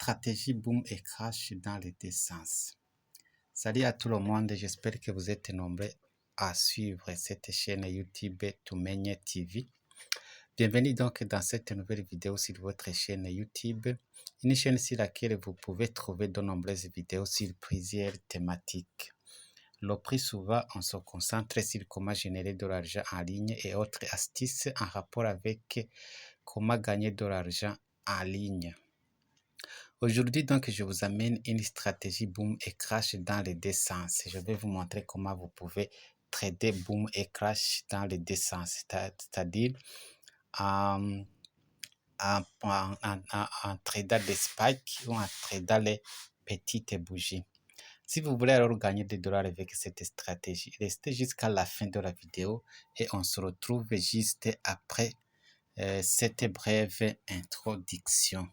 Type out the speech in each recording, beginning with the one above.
stratégie boom et crash dans les deux sens. Salut à tout le monde, j'espère que vous êtes nombreux à suivre cette chaîne YouTube Tumenye TV. Bienvenue donc dans cette nouvelle vidéo sur votre chaîne YouTube, une chaîne sur laquelle vous pouvez trouver de nombreuses vidéos sur plusieurs thématiques. Le plus souvent, on se concentre sur comment générer de l'argent en ligne et autres astuces en rapport avec comment gagner de l'argent en ligne. Aujourd'hui, donc, je vous amène une stratégie boom et crash dans les deux sens. Je vais vous montrer comment vous pouvez trader boom et crash dans les deux sens, c'est-à-dire en tradant des spikes ou en tradant les petites bougies. Si vous voulez alors gagner des dollars avec cette stratégie, restez jusqu'à la fin de la vidéo et on se retrouve juste après cette brève introduction.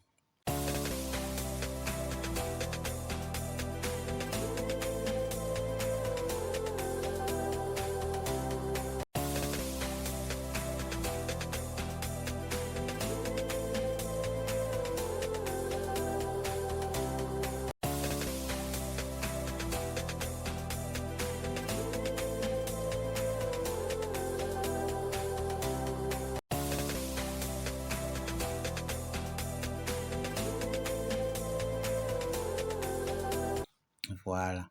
Voilà.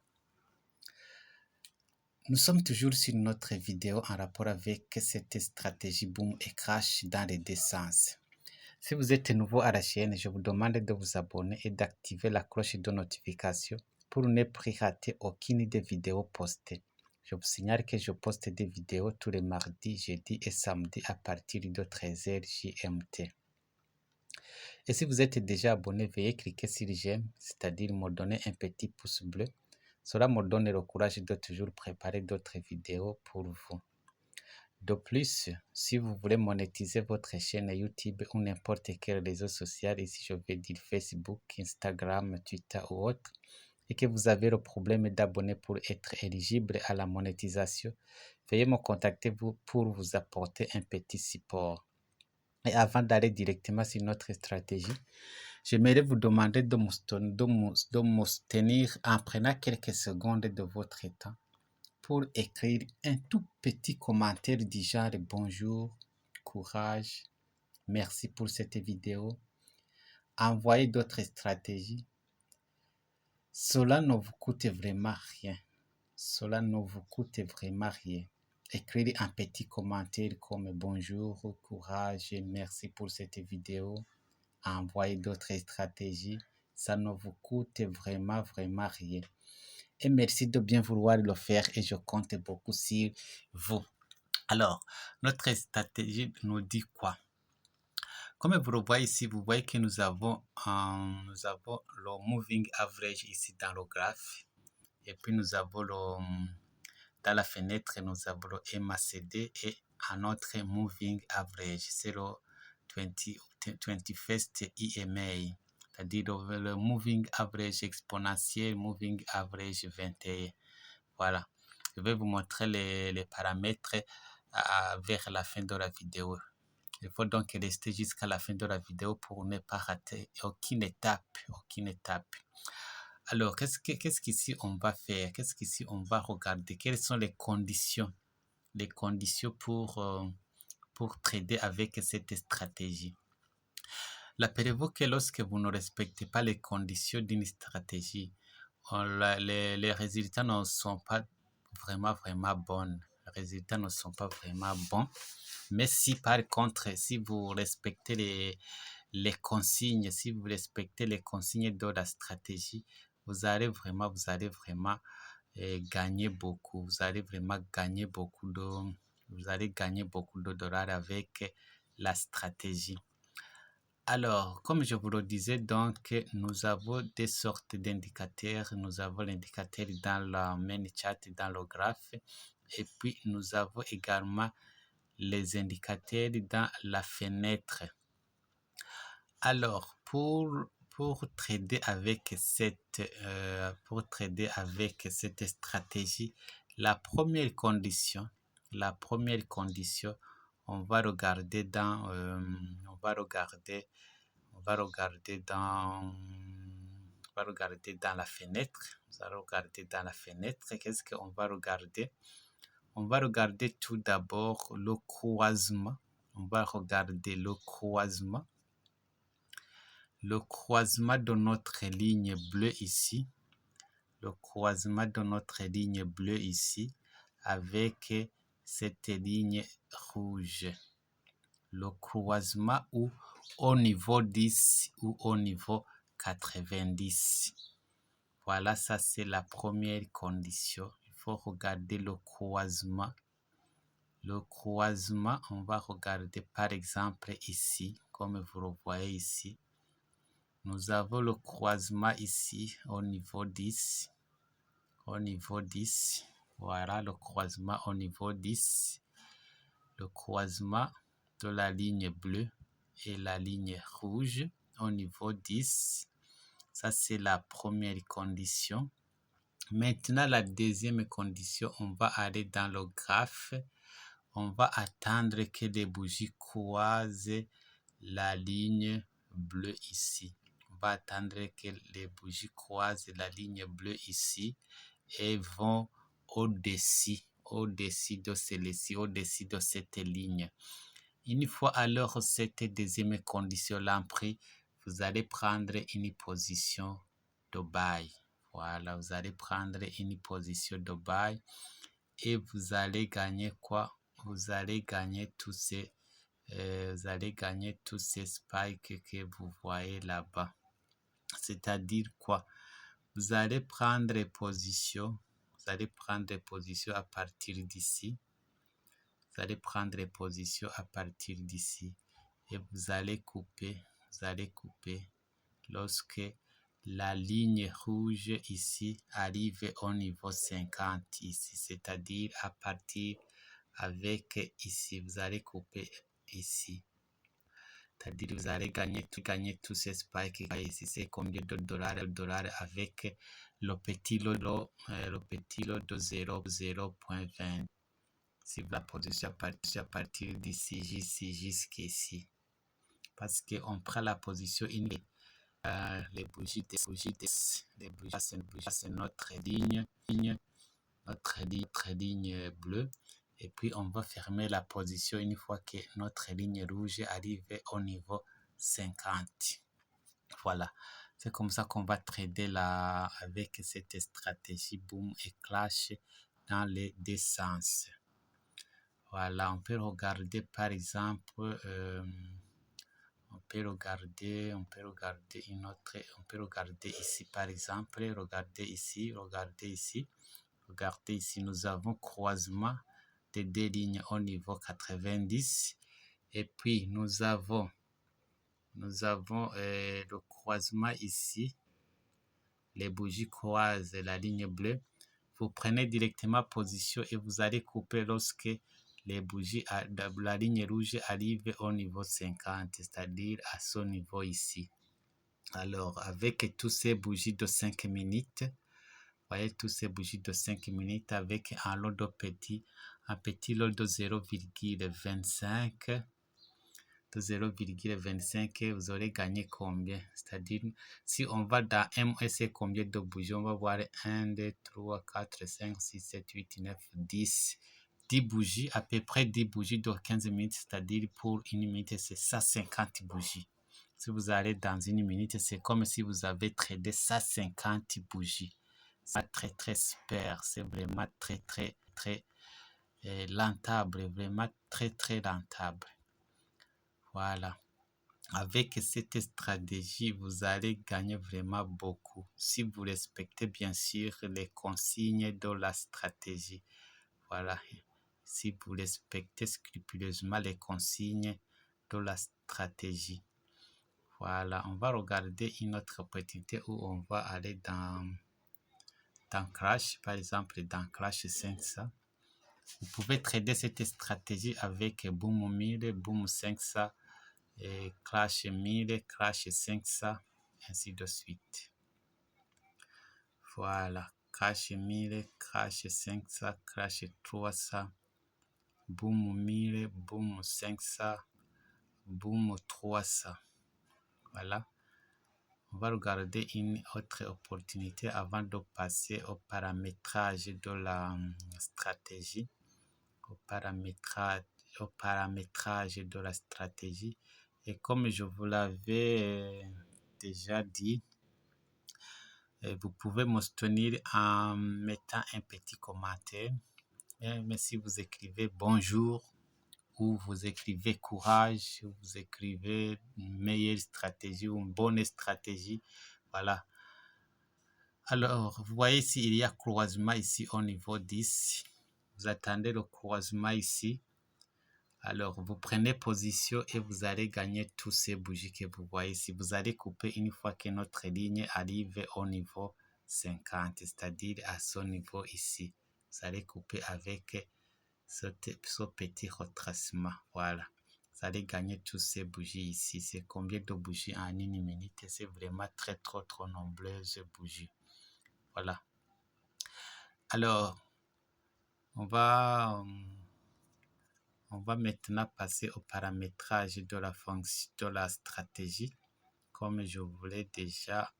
Nous sommes toujours sur notre vidéo en rapport avec cette stratégie boom et crash dans les deux sens. Si vous êtes nouveau à la chaîne, je vous demande de vous abonner et d'activer la cloche de notification pour ne plus rater aucune des vidéos postées. Je vous signale que je poste des vidéos tous les mardis, jeudis et samedis à partir de 13h GMT. Et si vous êtes déjà abonné, veuillez cliquer sur j'aime, c'est-à-dire me donner un petit pouce bleu. Cela me donne le courage de toujours préparer d'autres vidéos pour vous. De plus, si vous voulez monétiser votre chaîne YouTube ou n'importe quel réseau social, ici je vais dire Facebook, Instagram, Twitter ou autre, et que vous avez le problème d'abonner pour être éligible à la monétisation, veuillez me contacter pour vous apporter un petit support. Et avant d'aller directement sur notre stratégie, j'aimerais vous demander de me soutenir en prenant quelques secondes de votre temps pour écrire un tout petit commentaire du genre bonjour, courage, merci pour cette vidéo. Envoyez d'autres stratégies. Cela ne vous coûte vraiment rien. Cela ne vous coûte vraiment rien. Écrire un petit commentaire comme bonjour, courage, merci pour cette vidéo. Envoyer d'autres stratégies. Ça ne vous coûte vraiment rien. Et merci de bien vouloir le faire et je compte beaucoup sur vous. Alors, notre stratégie nous dit quoi? Comme vous le voyez ici, vous voyez que nous avons le moving average ici dans le graphe. Et puis nous avons dans la fenêtre, nous avons le MACD et un autre moving average, c'est le 21st EMA. C'est-à-dire le moving average exponentiel, moving average 21. Voilà. Je vais vous montrer les paramètres vers la fin de la vidéo. Il faut donc rester jusqu'à la fin de la vidéo pour ne pas rater aucune étape. Alors, qu'est-ce qu'ici on va faire? Qu'est-ce qu'ici on va regarder? Quelles sont les conditions? Les conditions pour trader avec cette stratégie. Rappelez-vous que lorsque vous ne respectez pas les conditions d'une stratégie, les résultats ne sont pas vraiment bons. Les résultats ne sont pas vraiment bons. Mais si par contre, si vous respectez les consignes, si vous respectez les consignes de la stratégie, vous allez vraiment gagner beaucoup. Vous allez vraiment gagner beaucoup de dollars avec la stratégie. Alors, comme je vous le disais, donc, nous avons des sortes d'indicateurs. Nous avons l'indicateur dans la main chart, dans le graphe. Et puis, nous avons également les indicateurs dans la fenêtre. Alors, pour trader avec cette stratégie, la première condition, on va regarder dans On va regarder dans la fenêtre. Vous allez regarder dans la fenêtre. Qu'est-ce qu'on va regarder? On va regarder tout d'abord le croisement. On va regarder le croisement. Le croisement de notre ligne bleue ici. Le croisement de notre ligne bleue ici avec cette ligne rouge. Le croisement ou au niveau 10 ou au niveau 90. Voilà, ça c'est la première condition. Il faut regarder le croisement. Le croisement, on va regarder par exemple ici, comme vous le voyez ici. Nous avons le croisement ici au niveau 10. Au niveau 10. Voilà le croisement au niveau 10. Le croisement de la ligne bleue et la ligne rouge au niveau 10. Ça, c'est la première condition. Maintenant, la deuxième condition, on va aller dans le graphe. On va attendre que les bougies croisent la ligne bleue ici. On va attendre que les bougies croisent la ligne bleue ici et vont au-dessus de celle-ci, au-dessus de cette ligne. Une fois alors cette deuxième condition-là prise, vous allez prendre une position de bail. Voilà, vous allez prendre une position de bail et vous allez gagner quoi? Vous allez gagner tous ces spikes que vous voyez là-bas. C'est-à-dire quoi? Vous allez prendre position. Vous allez prendre position à partir d'ici. Vous allez prendre position à partir d'ici et vous allez couper. Vous allez couper lorsque la ligne rouge ici arrive au niveau 50 ici, c'est-à-dire à partir avec ici, vous allez couper ici. C'est-à-dire vous allez gagner tous ces spikes ici. C'est combien de dollars avec le petit lot de 0.20. Si la position à partir d'ici jusqu'ici. Parce qu'on prend la position initiale. Les bougies, c'est notre ligne bleue. Et puis, on va fermer la position une fois que notre ligne rouge arrive au niveau 50. Voilà. C'est comme ça qu'on va trader avec cette stratégie boom et clash dans les deux sens. Voilà. On peut regarder par exemple... on peut regarder ici par exemple, regardez ici, nous avons croisement des deux lignes au niveau 90 et puis nous avons le croisement ici, les bougies croisent la ligne bleue. Vous prenez directement position et vous allez couper lorsque les bougies, la ligne rouge arrive au niveau 50, c'est-à-dire à ce niveau ici. Alors, avec tous ces bougies de 5 minutes, vous voyez tous ces bougies de 5 minutes avec un lot de un petit lot de 0,25. De 0,25, vous aurez gagné combien? C'est-à-dire, si on va dans MS, combien de bougies? On va voir 1, 2, 3, 4, 5, 6, 7, 8, 9, 10. 10 bougies, à peu près 10 bougies de 15 minutes, c'est-à-dire pour une minute, c'est 150 bougies. Si vous allez dans une minute, c'est comme si vous avez tradé 150 bougies. C'est très super, c'est vraiment très rentable, vraiment très rentable. Voilà. Avec cette stratégie, vous allez gagner vraiment beaucoup. Si vous respectez bien sûr les consignes de la stratégie. Voilà. Si vous respectez scrupuleusement les consignes de la stratégie. Voilà. On va regarder une autre opportunité où on va aller dans Crash. Par exemple, dans Crash 500. Vous pouvez trader cette stratégie avec Boom 1000, Boom 500. Et Crash 1000, Crash 500, ainsi de suite. Voilà, Crash 1000, Crash 500, Crash 300, Boom 1000, Boom 500, Boom 300. Voilà, va regarder une autre opportunité avant de passer au paramétrage de la stratégie. Au paramétrage de la stratégie. Et comme je vous l'avais déjà dit, vous pouvez me soutenir en mettant un petit commentaire. Mais si vous écrivez bonjour, ou vous écrivez courage, ou vous écrivez une meilleure stratégie ou une bonne stratégie, voilà. Alors, vous voyez ici, il y a croisement ici au niveau 10. Vous attendez le croisement ici. Alors, vous prenez position et vous allez gagner tous ces bougies que vous voyez ici. Vous allez couper une fois que notre ligne arrive au niveau 50, c'est-à-dire à ce niveau ici. Vous allez couper avec ce petit retracement. Voilà. Vous allez gagner tous ces bougies ici. C'est combien de bougies en une minute? C'est vraiment très, trop nombreuses bougies. Voilà. Alors, on va maintenant passer au paramétrage de la fonction, de la stratégie. Comme je vous l'ai déjà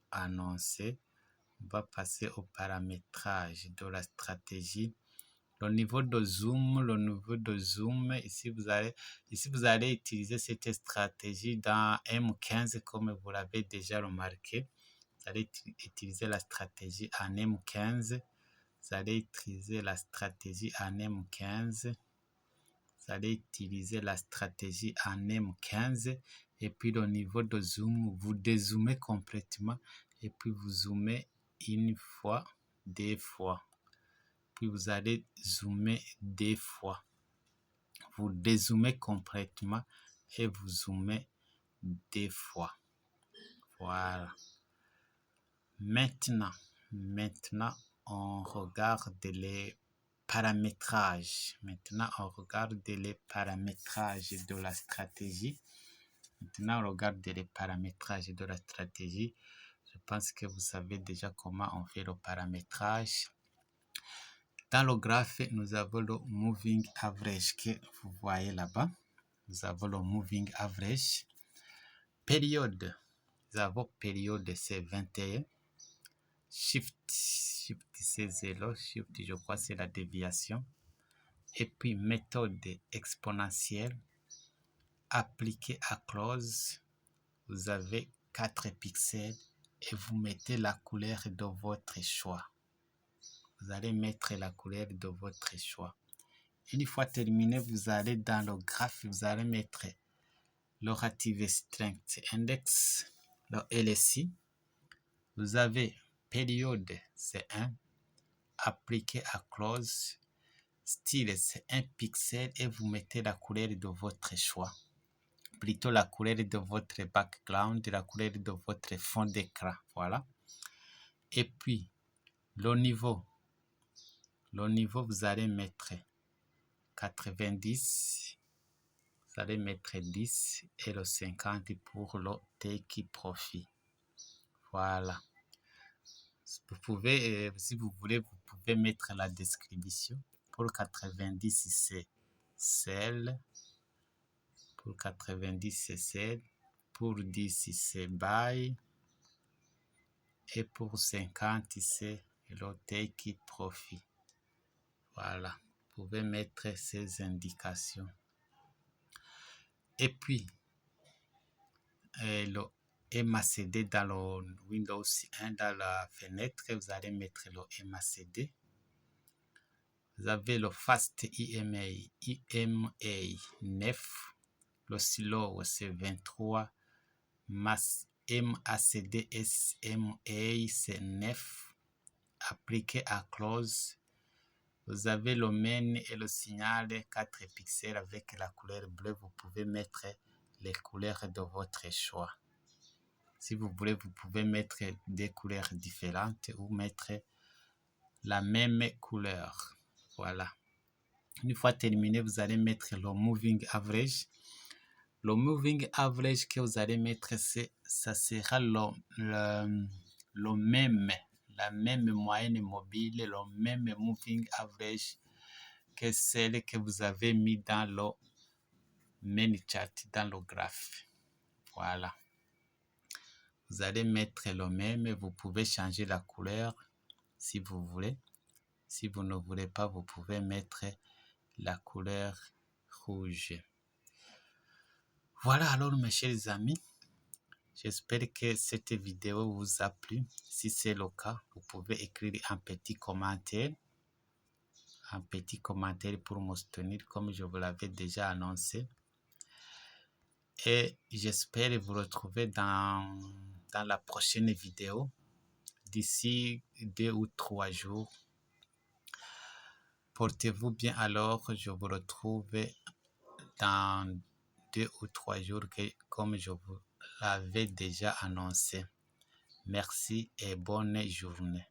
annoncé, on va passer au paramétrage de la stratégie. Le niveau de zoom, ici vous allez utiliser cette stratégie dans M15 comme vous l'avez déjà remarqué. Vous allez utiliser la stratégie en M15. Vous allez utiliser la stratégie en M15. Vous allez utiliser la stratégie en M15 et puis le niveau de zoom, vous dézoomez complètement et puis vous zoomez une fois, deux fois. Puis vous allez zoomer deux fois. Vous dézoomez complètement et vous zoomez deux fois. Voilà. Maintenant, on regarde les paramétrages. Maintenant, on regarde les paramétrages de la stratégie. Maintenant, on regarde les paramétrages de la stratégie. Je pense que vous savez déjà comment on fait le paramétrage. Dans le graphe, nous avons le moving average que vous voyez là-bas. Nous avons le moving average. Période. Nous avons période, c'est 21. Shift c'est 0. Shift, je crois, c'est la déviation. Et puis, méthode exponentielle. Appliquée à close. Vous avez 4 pixels et vous mettez la couleur de votre choix. Vous allez mettre la couleur de votre choix. Une fois terminé, vous allez dans le graphe, vous allez mettre le relative strength index, le LSI. Vous avez période, c'est 1. Appliqué à close. Style, c'est 1 pixel et vous mettez la couleur de votre choix. Plutôt la couleur de votre background, la couleur de votre fond d'écran. Voilà. Et puis, le niveau, vous allez mettre 90. Vous allez mettre 10 et le 50 pour le take profit. Voilà. Vous pouvez, si vous voulez, vous pouvez mettre la description. Pour 90, c'est sell. Pour 90, c'est sell. Pour 10, c'est buy. Et pour 50, c'est le take profit. Voilà. Vous pouvez mettre ces indications. Et puis, le MACD dans le Windows 1, dans la fenêtre, vous allez mettre le MACD. Vous avez le Fast IMA 9, le Slow c'est 23, MACD SMA c'est 9, appliqué à Close. Vous avez le main et le signal 4 pixels avec la couleur bleue. Vous pouvez mettre les couleurs de votre choix. Si vous voulez, vous pouvez mettre des couleurs différentes ou mettre la même couleur. Voilà. Une fois terminé, vous allez mettre le moving average. Le moving average que vous allez mettre, ça sera la même moyenne mobile, le même moving average que celle que vous avez mis dans le main chart, dans le graphe. Voilà. Vous allez mettre le même. Vous pouvez changer la couleur si vous voulez. Si vous ne voulez pas, vous pouvez mettre la couleur rouge. Voilà alors mes chers amis. J'espère que cette vidéo vous a plu. Si c'est le cas, vous pouvez écrire un petit commentaire pour me soutenir comme je vous l'avais déjà annoncé. Et j'espère vous retrouver dans la prochaine vidéo d'ici 2 ou 3 jours. Portez-vous bien alors, je vous retrouve dans 2 ou 3 jours comme je vous l'avais déjà annoncé. Merci et bonne journée.